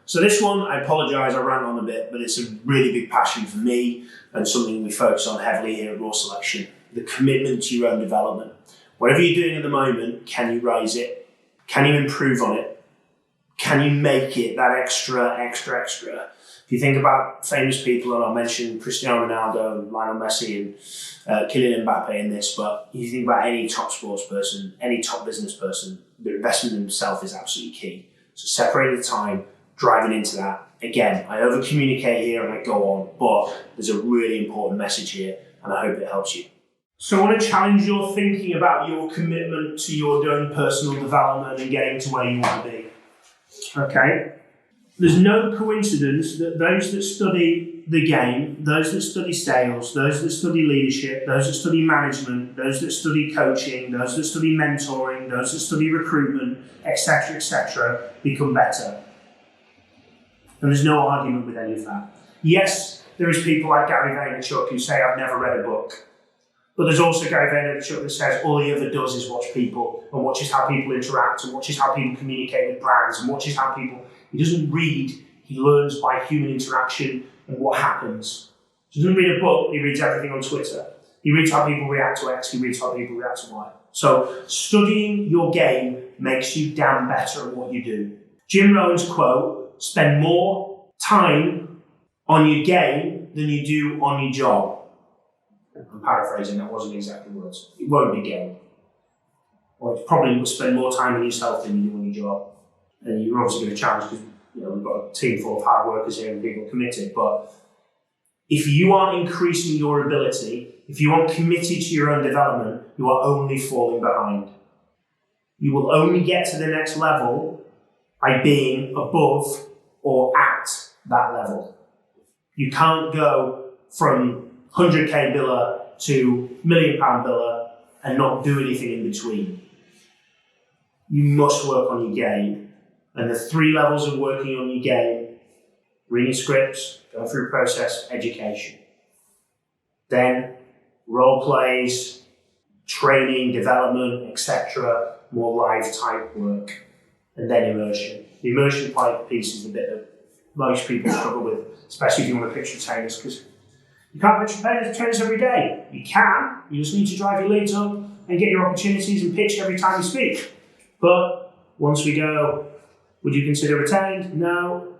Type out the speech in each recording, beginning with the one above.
So this one, I apologise, I ran on a bit, but it's a really big passion for me and something we focus on heavily here at Raw Selection. The commitment to your own development. Whatever you're doing at the moment, can you raise it? Can you improve on it? Can you make it that extra? If you think about famous people, and I'll mention Cristiano Ronaldo and Lionel Messi and Kylian Mbappe in this, but you think about any top sports person, any top business person, the investment in themselves is absolutely key. So separate the time, driving into that. Again, I over-communicate here and I go on, but there's a really important message here and I hope it helps you. So I want to challenge your thinking about your commitment to your own personal development and getting to where you want to be. Okay? There's no coincidence that those that study the game, those that study sales, those that study leadership, those that study management, those that study coaching, those that study mentoring, those that study recruitment, etc., become better. And there's no argument with any of that. Yes, there is people like Gary Vaynerchuk who say, I've never read a book. But there's also Gary Vaynerchuk that says all he ever does is watch people and watches how people interact and watches how people communicate with brands and watches how people... He doesn't read, he learns by human interaction and what happens. He doesn't read a book, he reads everything on Twitter. He reads how people react to X, he reads how people react to Y. So studying your game makes you damn better at what you do. Jim Rohn's quote, spend more time on your game than you do on your job. I'm paraphrasing, that wasn't exactly words. It won't be game. Or you probably will spend more time on yourself than you do on your job. And you're obviously going to challenge because we've got a team full of hard workers here and people committed. But if you aren't increasing your ability, if you aren't committed to your own development, you are only falling behind. You will only get to the next level by being above or at that level. You can't go from 100k biller to £1 million biller and not do anything in between. You must work on your game. And the 3 levels of working on your game: reading scripts, going through process, education. Then role plays, training, development, etc., more live type work. And then immersion. The immersion piece is the bit that most people struggle with, especially if you want to pitch retainers, because you can't pitch retainers every day. You can, you just need to drive your leads up and get your opportunities and pitch every time you speak. But once we go, would you consider retained? No.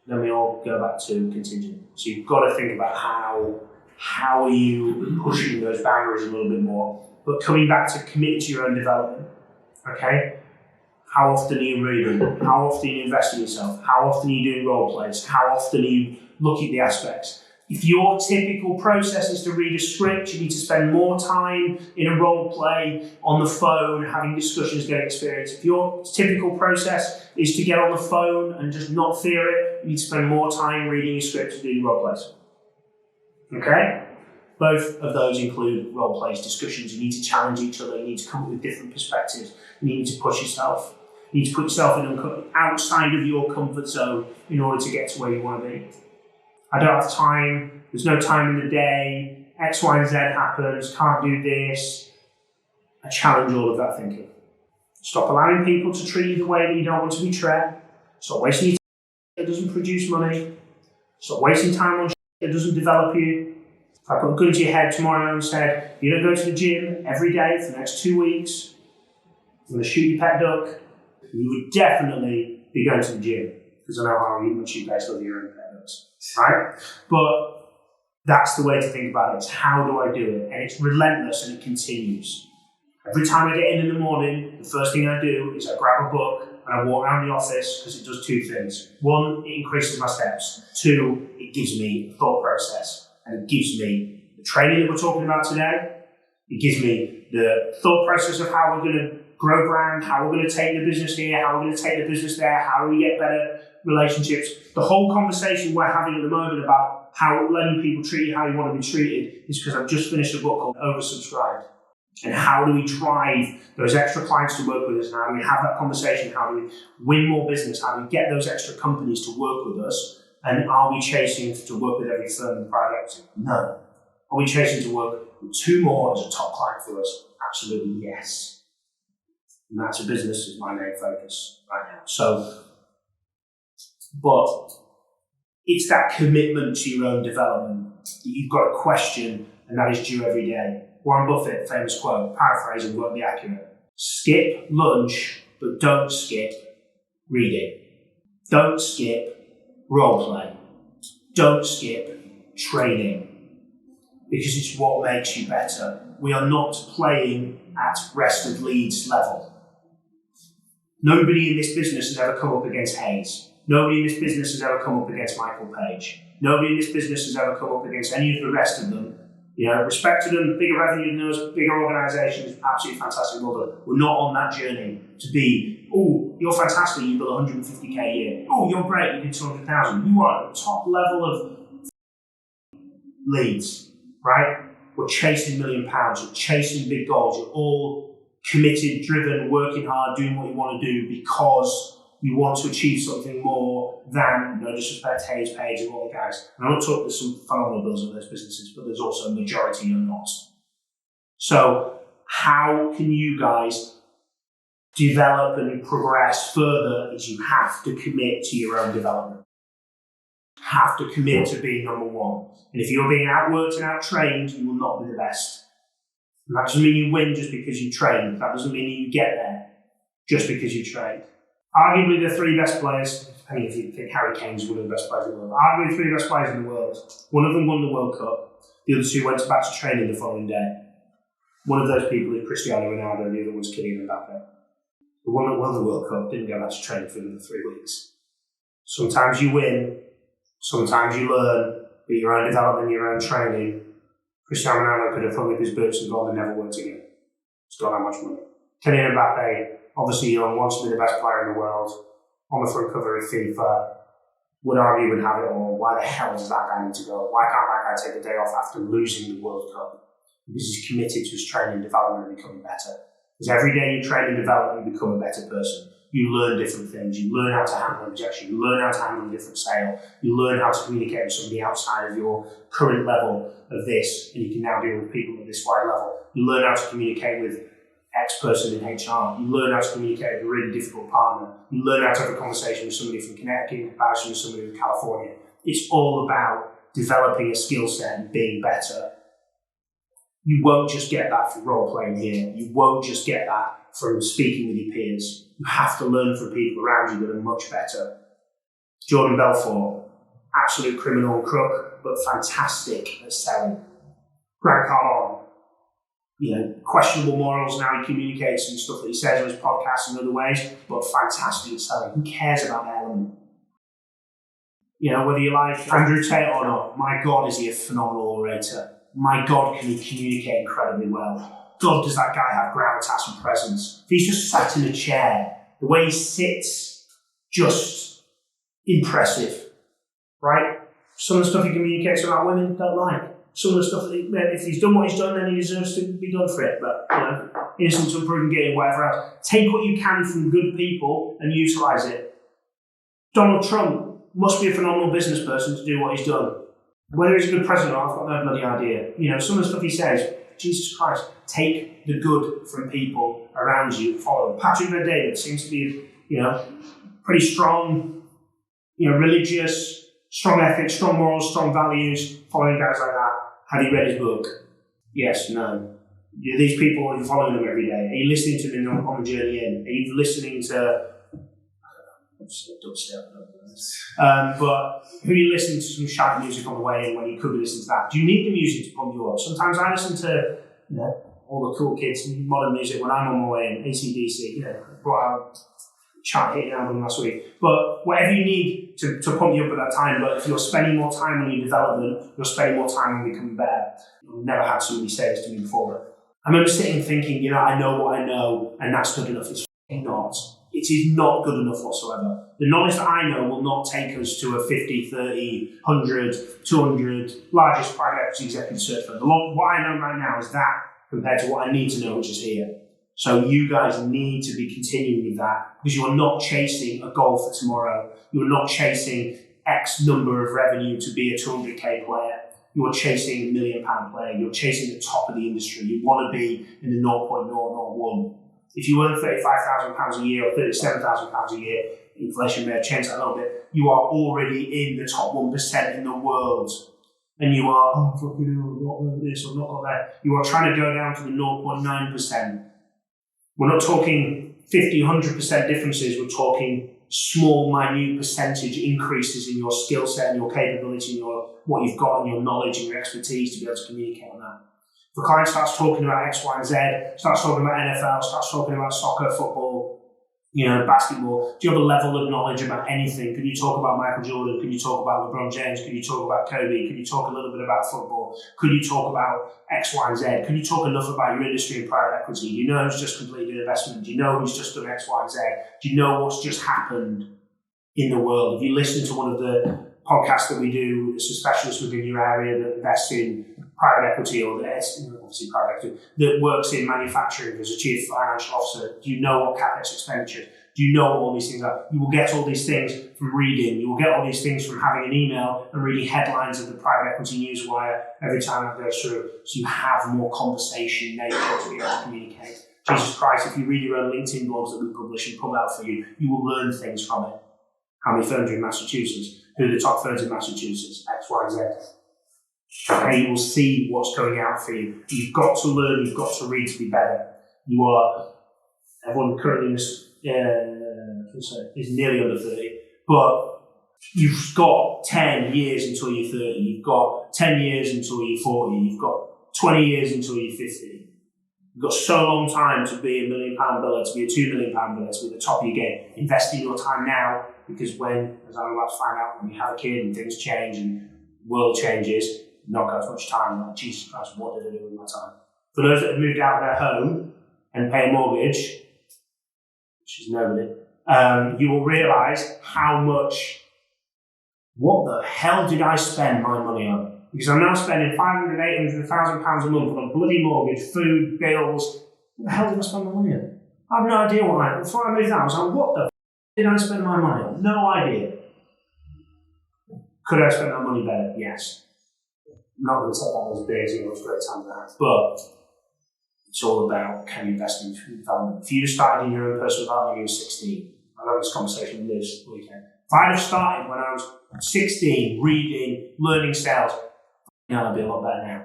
Then we all go back to contingent. So you've got to think about how are you pushing those boundaries a little bit more. But coming back to committing to your own development, okay? How often are you reading? How often are you investing in yourself? How often are you doing role plays? How often are you looking at the aspects? If your typical process is to read a script, you need to spend more time in a role play, on the phone, having discussions, getting experience. If your typical process is to get on the phone and just not fear it, you need to spend more time reading your script and doing role plays. Okay? Both of those include role plays, discussions. You need to challenge each other. You need to come up with different perspectives. You need to push yourself. You need to put yourself outside of your comfort zone in order to get to where you want to be. I don't have time, there's no time in the day, X, Y, and Z happens, can't do this. I challenge all of that thinking. Stop allowing people to treat you the way that you don't want to be treated. Stop wasting your time that doesn't produce money. Stop wasting time on shit that doesn't develop you. If I put a gun to your head tomorrow and said, you don't go to the gym every day for the next 2 weeks, I'm going to shoot your pet duck, you would definitely be going to the gym, because I know how much you guys love your own pet ducks. Right? But that's the way to think about it. It's how do I do it? And it's relentless and it continues. Every time I get in the morning, the first thing I do is I grab a book and I walk around the office because it does 2 things. 1, it increases my steps. 2, it gives me a thought process. And it gives me the training that we're talking about today. It gives me the thought process of how we're going to grow brand, how we're going to take the business here, how we're going to take the business there, how do we get better relationships. The whole conversation we're having at the moment about how letting people treat you how you want to be treated is because I've just finished a book called Oversubscribed. And how do we drive those extra clients to work with us? How do we have that conversation? How do we win more business? How do we get those extra companies to work with us? And are we chasing to work with every firm in private equity? No. Are we chasing to work with 2 more as a top client for us? Absolutely yes. And that's a business is my main focus right now. So But it's that commitment to your own development that you've got to question, and that is due every day. Warren Buffett, famous quote, paraphrasing won't be accurate. Skip lunch, but don't skip reading. Don't skip role play. Don't skip training, because it's what makes you better. We are not playing at rest of Leeds level. Nobody in this business has ever come up against Hayes. Nobody in this business has ever come up against Michael Page. Nobody in this business has ever come up against any of the rest of them. Respect to them, bigger revenue than us, bigger organisations, absolutely fantastic model. We're not on that journey to be, oh, you're fantastic, you built 150k a year. Oh, you're great, you did 200,000. You are at the top level of leads, right? We're chasing £1 million, we're chasing big goals, you're all committed, driven, working hard, doing what you want to do because you want to achieve something more than, no disrespect, Hayes, Page, and all the guys. And I'm not talking, there's some phenomenal builds of those businesses, but there's also a majority who are not. So how can you guys develop and progress further? Is you have to commit to your own development. Have to commit to being number one. And if you're being outworked and out-trained, you will not be the best. And that doesn't mean you win just because you train. That doesn't mean you get there just because you train. Arguably the three best players, I mean, if you think Harry Kane's one of the best players in the world, arguably the three best players in the world. One of them won the World Cup. The other two went back to training the following day. One of those people is Cristiano Ronaldo, the other one's Kylian Mbappe. The one that won the World Cup didn't go back to training for another 3 weeks. Sometimes you win, sometimes you learn, but your own development, your own training. Cristiano Ronaldo could have hung up his boots and gone and never worked again. He's got that much money. Kylian Mbappe, obviously young, wants to be the best player in the world, on the front cover of FIFA, would argue would have it all. Why the hell does that guy need to go? Why can't that guy take a day off after losing the World Cup? Because he's committed to his training, development, and becoming better. Because every day you train and develop, you become a better person. You learn different things. You learn how to handle rejection. You learn how to handle a different sale. You learn how to communicate with somebody outside of your current level of this, and you can now deal with people at this wide level. You learn how to communicate with X person in HR. You learn how to communicate with a really difficult partner. You learn how to have a conversation with somebody from Connecticut in comparison with somebody from California. It's all about developing a skill set and being better. You won't just get that from role playing here. You won't just get that from speaking with your peers. You have to learn from people around you that are much better. Jordan Belfort, absolute criminal and crook, but fantastic at selling. Grant Cardone, questionable morals, now he communicates and stuff that he says on his podcast and other ways, but fantastic at selling. Who cares about that element? Whether you like Andrew Tate or not, my God, is he a phenomenal orator. My God, can he communicate incredibly well. God, does that guy have gravitas and presence. If he's just sat in a chair, the way he sits, just impressive, right? Some of the stuff he communicates about women, don't like. Some of the stuff, if he's done what he's done, then he deserves to be done for it. But, innocent until proven guilty, whatever else. Take what you can from good people and utilise it. Donald Trump must be a phenomenal business person to do what he's done. Whether he's a good president or not, I've got no bloody idea. Some of the stuff he says, Jesus Christ, take the good from people around you and follow them. Patrick Bet-David seems to be, pretty strong, religious, strong ethics, strong morals, strong values, following guys like that. Have you read his book? Yes, no. These people, are you following them every day? Are you listening to them on the journey in? Are you listening to... but who are you listening to some shouting music on the way in when you could be listening to that? Do you need the music to pump you up? Sometimes I listen to all the cool kids, modern music when I'm on my way in, AC/DC, brought out chart hitting album last week. But whatever you need to pump you up at that time, but if you're spending more time on your development, you're spending more time on becoming better. I've never had somebody say this to me before. I remember sitting and thinking, I know what I know, and that's good enough. It's not. It is not good enough whatsoever. The knowledge that I know will not take us to a 50, 30, 100, 200 largest private equity executive search firm. What I know right now is that compared to what I need to know, which is here. So you guys need to be continuing with that because you are not chasing a goal for tomorrow. You are not chasing X number of revenue to be a 200k player. You are chasing a £1 million player. You're chasing the top of the industry. You want to be in the 0.001. If you earn £35,000 a year or £37,000 a year, inflation may have changed that a little bit, you are already in the top 1% in the world. And you are, oh, fucking hell, I've not got this, I've not got that. You are trying to go down to the 0.9%. We're not talking 50, 100% differences, we're talking small, minute percentage increases in your skill set and your capability and what you've got and your knowledge and your expertise to be able to communicate on that. If a client starts talking about X, Y, and Z, starts talking about NFL, starts talking about soccer, football, basketball, do you have a level of knowledge about anything? Can you talk about Michael Jordan? Can you talk about LeBron James? Can you talk about Kobe? Can you talk a little bit about football? Could you talk about X, Y, and Z? Can you talk enough about your industry and private equity? Do you know who's just completed an investment? Do you know who's just done X, Y, and Z? Do you know what's just happened in the world? If you listen to one of the podcasts that we do, it's a specialist within your area that invests in private equity or obviously private equity, that works in manufacturing as a chief financial officer. Do you know what capex expenditure? Do you know what all these things are? You will get all these things from reading. You will get all these things from having an email and reading headlines of the private equity newswire every time that goes through. So you have more conversation nature to be able to communicate. Jesus Christ, if you read your own LinkedIn blogs that we publish and pull out for you, you will learn things from it. How many firms are in Massachusetts? Who are the top firms in Massachusetts? X, Y, Z. Okay, you will see what's going out for you. You've got to learn, you've got to read to be better. Everyone currently is nearly under 30, but you've got 10 years until you're 30, you've got 10 years until you're 40, you've got 20 years until you're 50. You've got so long time to be a £1 million biller, to be a £2 million biller, to be at the top of your game. Invest in your time now, because when, as I'm about to find out, when you have a kid and things change and the world changes, not got as much time. Like, Jesus Christ, what did I do with my time? For those that have moved out of their home and pay a mortgage, which is nobody, you will realise what the hell did I spend my money on? Because I'm now spending £500, £800, £1,000 a month on a bloody mortgage, food, bills. What the hell did I spend my money on? I have no idea before I moved out, I was like, what the f*** did I spend my money on? No idea. Could I spend that money better? Yes. I'm not going to take that as beers and those great times I have, but it's all about can you invest in development. If you started in your own personal development when you were 16, I had this conversation with Liz this weekend. If I'd have started when I was 16, reading, learning sales, I'd be a lot better now.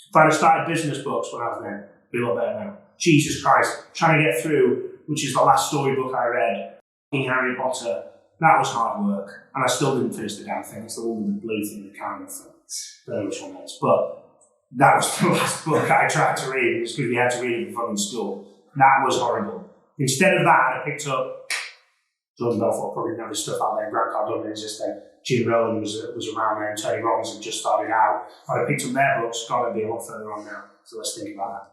If I'd have started business books when I was there, I'd be a lot better now. Jesus Christ, trying to get through, which is the last storybook I read, Harry Potter, that was hard work, and I still didn't finish the damn thing. It's the one with the blue thing, the camera thing. I don't know which one that is, but that was the last book I tried to read. It was because we had to read it before in school. That was horrible. Instead of that, I picked up Jordan Belfort, probably know his stuff out there. Grant Cardone exists there. Jim Rohn was around there, and Tony Robbins had just started out. But I picked up their books. Got to be a lot further on now. So let's think about that.